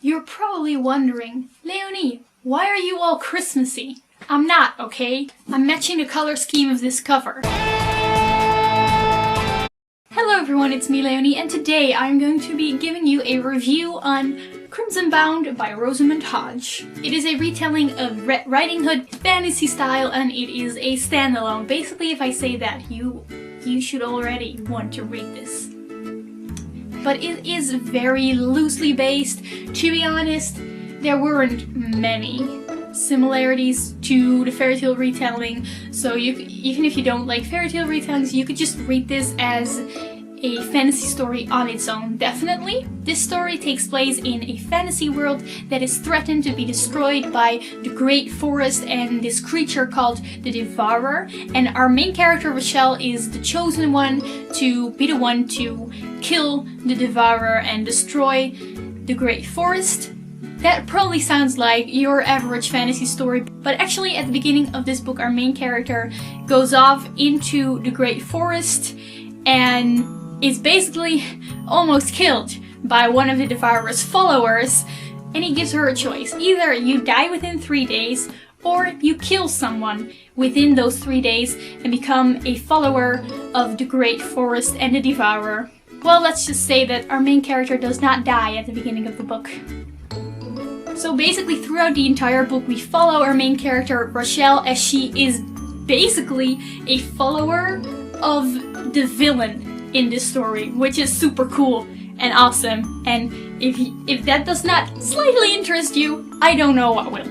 You're probably wondering, Leonie, why are you all Christmassy? I'm not, okay? I'm matching the color scheme of this cover. Hello everyone, it's me Leonie, and today I'm going to be giving you a review on Crimson Bound by Rosamund Hodge. It is a retelling of Red Riding Hood fantasy style, and it is a standalone. Basically, if I say that, you should already want to read this. But it is very loosely based. To be honest, there weren't many similarities to the fairy tale retelling, so even if you don't like fairy tale retellings, you could just read this as a fantasy story on its own, definitely. This story takes place in a fantasy world that is threatened to be destroyed by the Great Forest and this creature called the Devourer, and our main character Rochelle is the chosen one to be the one to kill the Devourer and destroy the Great Forest. That probably sounds like your average fantasy story, but actually at the beginning of this book our main character goes off into the Great Forest and is basically almost killed by one of the Devourer's followers, and he gives her a choice. Either you die within 3 days, or you kill someone within those 3 days and become a follower of the Great Forest and the Devourer. Well, let's just say that our main character does not die at the beginning of the book. So basically throughout the entire book we follow our main character Rochelle as she is basically a follower of the villain in this story, which is super cool and awesome, and if that does not slightly interest you, I don't know what will.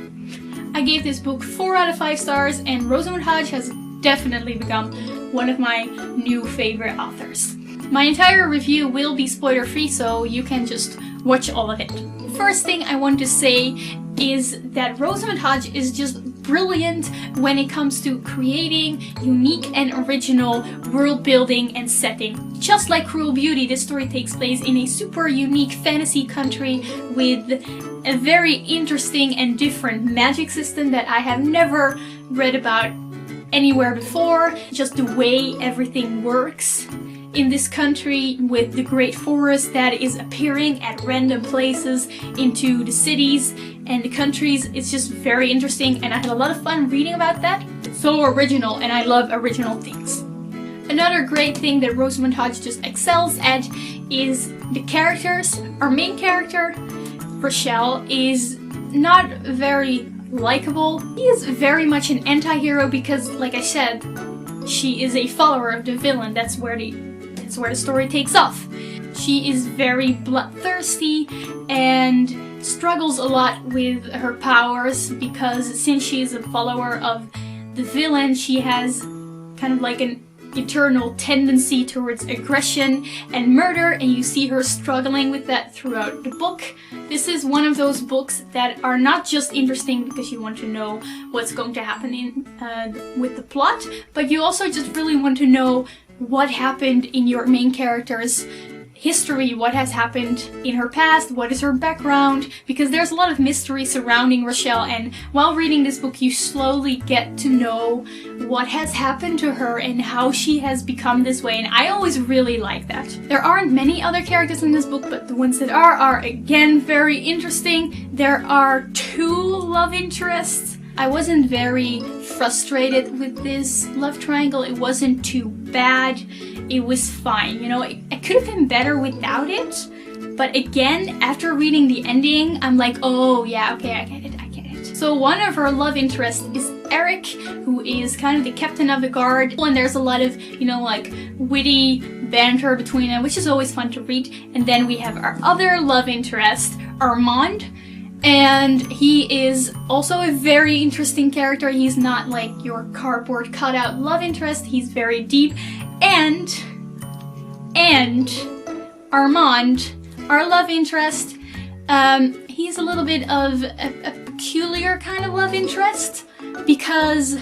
I gave this book 4 out of 5 stars, and Rosamund Hodge has definitely become one of my new favorite authors. My entire review will be spoiler free, so you can just watch all of it. First thing I want to say is that Rosamund Hodge is just brilliant when it comes to creating unique and original world building and setting. Just like Cruel Beauty, this story takes place in a super unique fantasy country with a very interesting and different magic system that I have never read about anywhere before. Just the way everything works in this country with the Great Forest that is appearing at random places into the cities and the countries. It's just very interesting, and I had a lot of fun reading about that. It's so original, and I love original things. Another great thing that Rosamund Hodge just excels at is the characters. Our main character, Rochelle, is not very likable. He is very much an anti-hero because, like I said, she is a follower of the villain. That's where the story takes off. She is very bloodthirsty and struggles a lot with her powers because since she is a follower of the villain, she has kind of like an eternal tendency towards aggression and murder, and you see her struggling with that throughout the book. This is one of those books that are not just interesting because you want to know what's going to happen with the plot, but you also just really want to know what happened in your main character's history, what has happened in her past, what is her background, because there's a lot of mystery surrounding Rochelle, and while reading this book you slowly get to know what has happened to her and how she has become this way, and I always really like that. There aren't many other characters in this book, but the ones that are again very interesting. There are 2 love interests. I wasn't very frustrated with this love triangle. It wasn't too bad. It was fine. You know, it could have been better without it. But again, after reading the ending, I'm like, oh yeah, okay, I get it. So one of her love interests is Eric, who is kind of the captain of the guard. And there's a lot of, you know, like witty banter between them, which is always fun to read. And then we have our other love interest, Armand. And he is also a very interesting character. He's not like your cardboard cutout love interest. He's very deep. And Armand, our love interest, he's a little bit of a peculiar kind of love interest because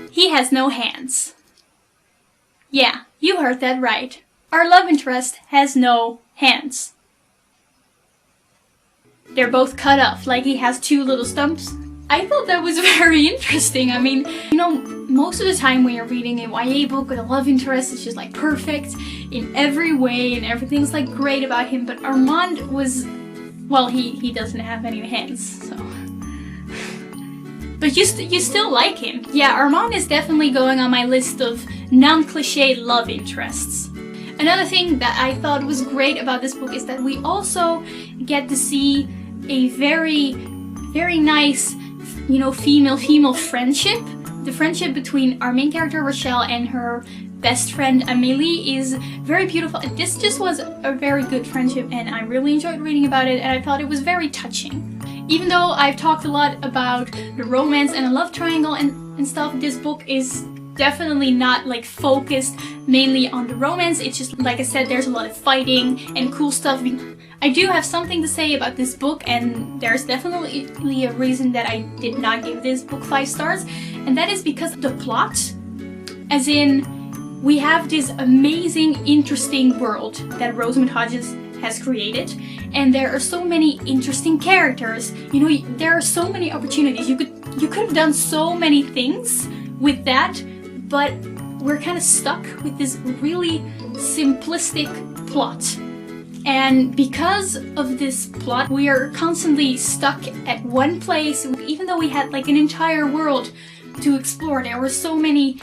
he has no hands. Yeah, you heard that right. Our love interest has no hands. They're both cut off, like he has 2 little stumps. I thought that was very interesting. I mean, you know, most of the time when you're reading a YA book with a love interest, it's just like perfect in every way and everything's like great about him, but Armand was Well, he doesn't have any hands, so. But you still like him. Yeah, Armand is definitely going on my list of non-cliche love interests. Another thing that I thought was great about this book is that we also get to see a very, very nice, you know, female-female friendship. The friendship between our main character Rochelle and her best friend Amélie is very beautiful. This just was a very good friendship, and I really enjoyed reading about it, and I thought it was very touching. Even though I've talked a lot about the romance and the love triangle and stuff, this book is definitely not like focused mainly on the romance. It's just, like I said, there's a lot of fighting and cool stuff. I do have something to say about this book, and there's definitely a reason that I did not give this book 5 stars, and that is because of the plot. As in, we have this amazing, interesting world that Rosamund Hodge has created, and there are so many interesting characters. You know, there are so many opportunities. You could have done so many things with that, but we're kind of stuck with this really simplistic plot. And because of this plot, we are constantly stuck at one place. Even though we had like an entire world to explore, there were so many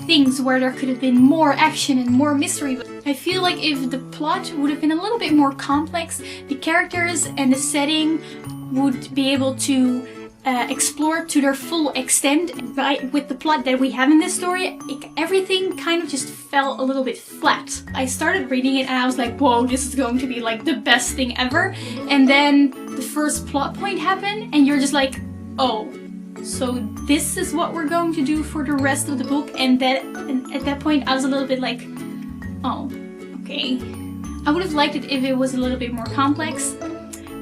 things where there could have been more action and more mystery. I feel like if the plot would have been a little bit more complex, the characters and the setting would be able to explore to their full extent. Right, with the plot that we have in this story, everything kind of just fell a little bit flat. I started reading it and I was like, whoa, this is going to be like the best thing ever. And then the first plot point happened and you're just like, oh, so this is what we're going to do for the rest of the book. And at that point I was a little bit like, oh, okay. I would have liked it if it was a little bit more complex.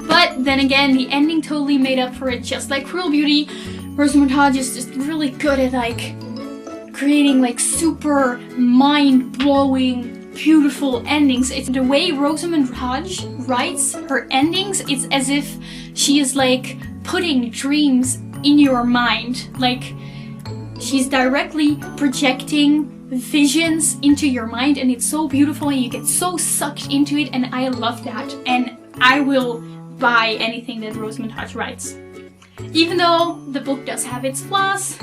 But then again, the ending totally made up for it, just like Cruel Beauty. Rosamund Hodge is just really good at like creating like super mind-blowing, beautiful endings. It's the way Rosamund Hodge writes her endings, it's as if she is like putting dreams in your mind. Like she's directly projecting visions into your mind, and it's so beautiful and you get so sucked into it, and I love that. And I will buy anything that Rosamund Hodge writes. Even though the book does have its flaws,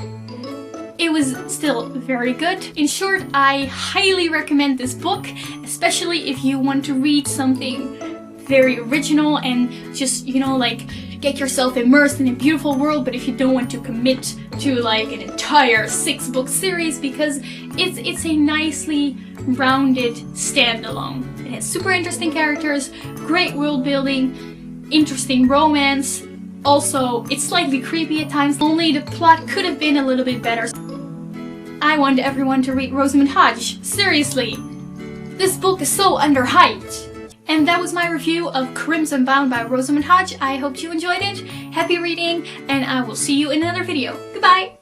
it was still very good. In short, I highly recommend this book, especially if you want to read something very original and just, you know, like get yourself immersed in a beautiful world, but if you don't want to commit to like an entire 6-book series, because it's a nicely rounded standalone. It has super interesting characters, great world building, interesting romance. Also, it's slightly creepy at times, only the plot could have been a little bit better. I want everyone to read Rosamund Hodge. Seriously, this book is so underhyped. And that was my review of Crimson Bound by Rosamund Hodge. I hope you enjoyed it. Happy reading, and I will see you in another video. Goodbye!